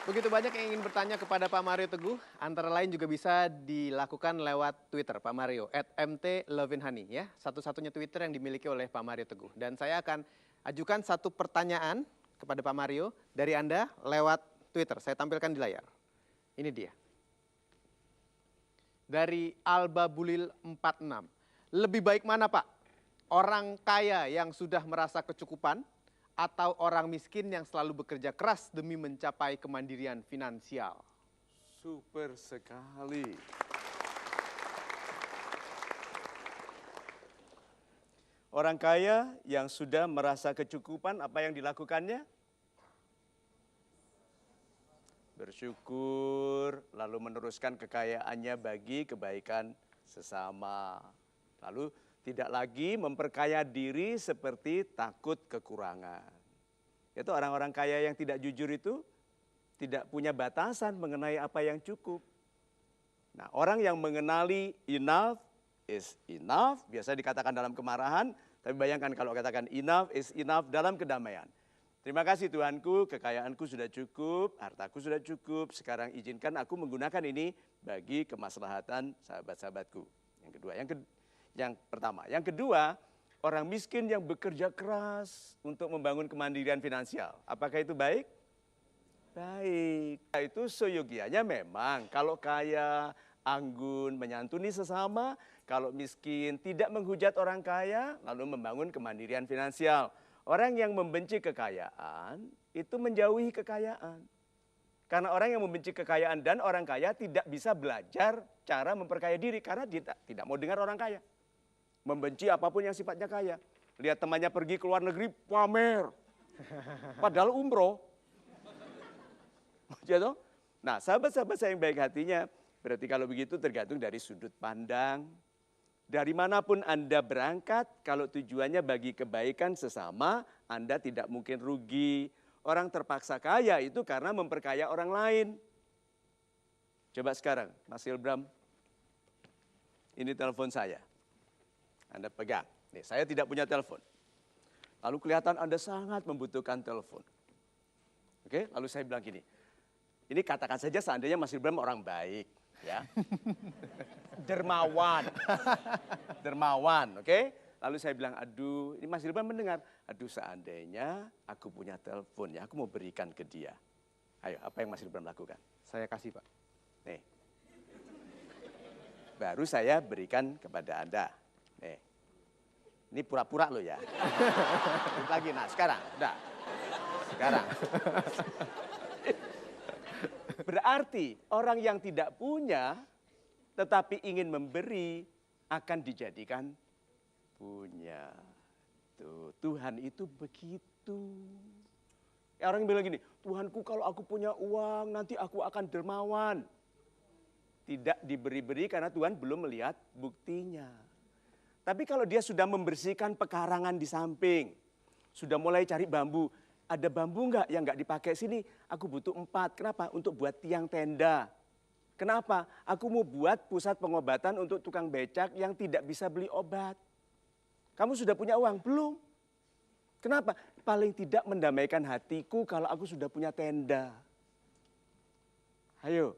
Begitu banyak yang ingin bertanya kepada Pak Mario Teguh, antara lain juga bisa dilakukan lewat Twitter Pak Mario, @mtlovinhani ya, satu-satunya Twitter yang dimiliki oleh Pak Mario Teguh. Dan saya akan ajukan satu pertanyaan kepada Pak Mario dari Anda lewat Twitter, saya tampilkan di layar. Ini dia. Dari Alba Bulil 46, lebih baik mana Pak? Orang kaya yang sudah merasa kecukupan, atau orang miskin yang selalu bekerja keras demi mencapai kemandirian finansial? Super sekali. Orang kaya yang sudah merasa kecukupan, apa yang dilakukannya? Bersyukur, lalu meneruskan kekayaannya bagi kebaikan sesama. Lalu tidak lagi memperkaya diri seperti takut kekurangan. Itu orang-orang kaya yang tidak jujur itu tidak punya batasan mengenai apa yang cukup. Nah, orang yang mengenali enough is enough, biasa dikatakan dalam kemarahan, tapi bayangkan kalau katakan enough is enough dalam kedamaian. Terima kasih Tuhanku, kekayaanku sudah cukup, hartaku sudah cukup, sekarang izinkan aku menggunakan ini bagi kemaslahatan sahabat-sahabatku. Yang kedua, yang pertama. Yang kedua, orang miskin yang bekerja keras untuk membangun kemandirian finansial. Apakah itu baik? Baik. Itu seyogianya memang. Kalau kaya, anggun, menyantuni sesama. Kalau miskin, tidak menghujat orang kaya, lalu membangun kemandirian finansial. Orang yang membenci kekayaan, itu menjauhi kekayaan. Karena orang yang membenci kekayaan dan orang kaya tidak bisa belajar cara memperkaya diri. Karena dia tidak mau dengar orang kaya. Membenci apapun yang sifatnya kaya. Lihat temannya pergi ke luar negeri, pamer. Padahal umroh. Gitu? Nah, sahabat-sahabat saya yang baik hatinya, berarti kalau begitu tergantung dari sudut pandang. Dari manapun Anda berangkat, kalau tujuannya bagi kebaikan sesama, Anda tidak mungkin rugi. Orang terpaksa kaya itu karena memperkaya orang lain. Coba sekarang, Mas Ilbram, ini telepon saya. Anda pegang. Nih, saya tidak punya telepon. Lalu kelihatan Anda sangat membutuhkan telepon. Oke, lalu saya bilang gini. Ini katakan saja seandainya Mas Ilbram orang baik, ya. Dermawan. Dermawan, oke? Lalu saya bilang, aduh, ini Mas Ilbram mendengar. Aduh, seandainya aku punya telepon, ya, aku mau berikan ke dia. Ayo, apa yang Mas Ilbram lakukan? Saya kasih Pak. Nih. Baru saya berikan kepada Anda. Nih. Ini pura-pura loh ya. Lagi, nah sekarang, udah. Sekarang. Berarti orang yang tidak punya, tetapi ingin memberi, akan dijadikan punya. Tuh, Tuhan itu begitu. Orang bilang gini, Tuhanku kalau aku punya uang, nanti aku akan dermawan. Tidak diberi-beri karena Tuhan belum melihat buktinya. Tapi kalau dia sudah membersihkan pekarangan di samping, sudah mulai cari bambu, ada bambu enggak yang enggak dipakai sini? Aku butuh 4, kenapa? Untuk buat tiang tenda. Kenapa? Aku mau buat pusat pengobatan untuk tukang becak yang tidak bisa beli obat. Kamu sudah punya uang? Belum. Kenapa? Paling tidak mendamaikan hatiku kalau aku sudah punya tenda. Ayo,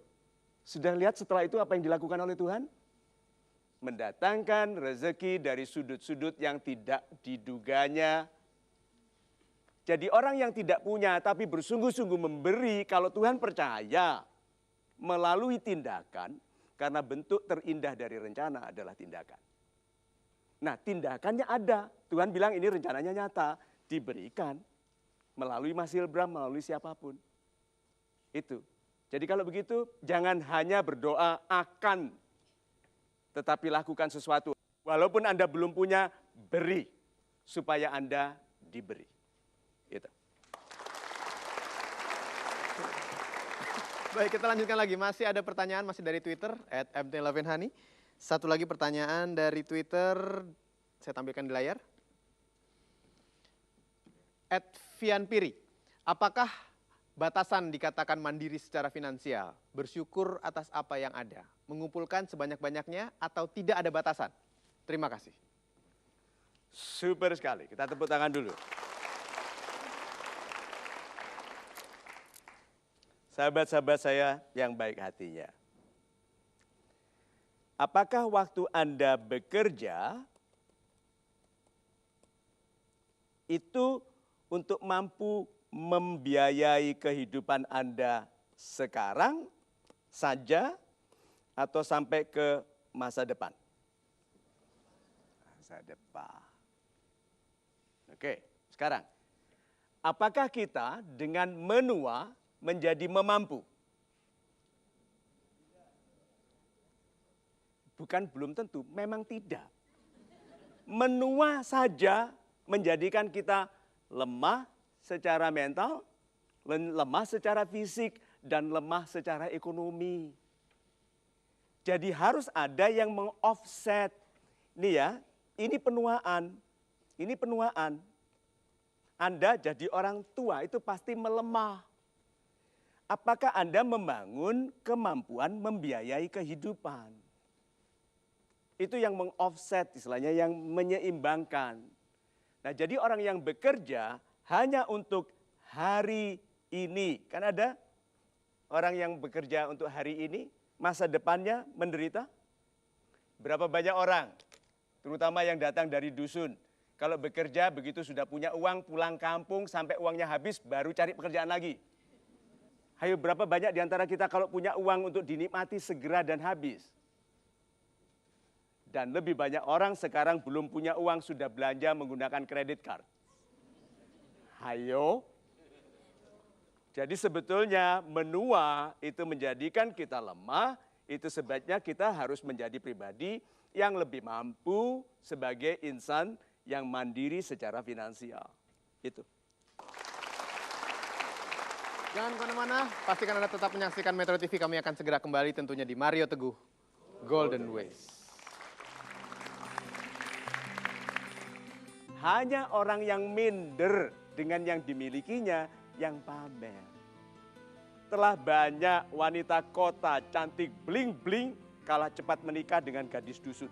sudah lihat setelah itu apa yang dilakukan oleh Tuhan? Mendatangkan rezeki dari sudut-sudut yang tidak diduganya. Jadi orang yang tidak punya tapi bersungguh-sungguh memberi, kalau Tuhan percaya melalui tindakan, karena bentuk terindah dari rencana adalah tindakan. Nah, tindakannya ada. Tuhan bilang ini rencananya nyata, diberikan melalui Mas Ilbram, melalui siapapun. Itu. Jadi kalau begitu jangan hanya berdoa akan, tetapi lakukan sesuatu. Walaupun Anda belum punya, beri. Supaya Anda diberi. Itu. Baik, kita lanjutkan lagi. Masih ada pertanyaan, masih dari Twitter, @mtlovinhani. Satu lagi pertanyaan dari Twitter, saya tampilkan di layar. @vianpiri, apakah batasan dikatakan mandiri secara finansial? Bersyukur atas apa yang ada, mengumpulkan sebanyak-banyaknya atau tidak ada batasan? Terima kasih. Super sekali, kita tepuk tangan dulu. sahabat-sahabat saya yang baik hatinya. Apakah waktu Anda bekerja itu untuk mampu membiayai kehidupan Anda sekarang saja atau sampai ke masa depan? Masa depan. Oke, sekarang. Apakah kita dengan menua menjadi memampu? Bukan belum tentu, memang tidak. Menua saja menjadikan kita lemah secara mental, lemah secara fisik, dan lemah secara ekonomi. Jadi harus ada yang meng-offset. Ini ya, ini penuaan. Ini penuaan. Anda jadi orang tua itu pasti melemah. Apakah Anda membangun kemampuan membiayai kehidupan? Itu yang meng-offset, istilahnya yang menyeimbangkan. Nah, jadi orang yang bekerja hanya untuk hari ini. Kan ada orang yang bekerja untuk hari ini, masa depannya menderita. Berapa banyak orang, terutama yang datang dari dusun. Kalau bekerja begitu sudah punya uang, pulang kampung sampai uangnya habis, baru cari pekerjaan lagi. Ayo, berapa banyak di antara kita kalau punya uang untuk dinikmati segera dan habis? Dan lebih banyak orang sekarang belum punya uang, sudah belanja menggunakan kredit card. Hayo. Jadi sebetulnya menua itu menjadikan kita lemah, itu sebabnya kita harus menjadi pribadi yang lebih mampu sebagai insan yang mandiri secara finansial. Itu. Jangan kemana-mana, pastikan Anda tetap menyaksikan Metro TV. Kami akan segera kembali tentunya di Mario Teguh, Golden Ways. Hanya orang yang minder dengan yang dimilikinya yang pamer. Telah banyak wanita kota cantik bling-bling kalah cepat menikah dengan gadis dusun.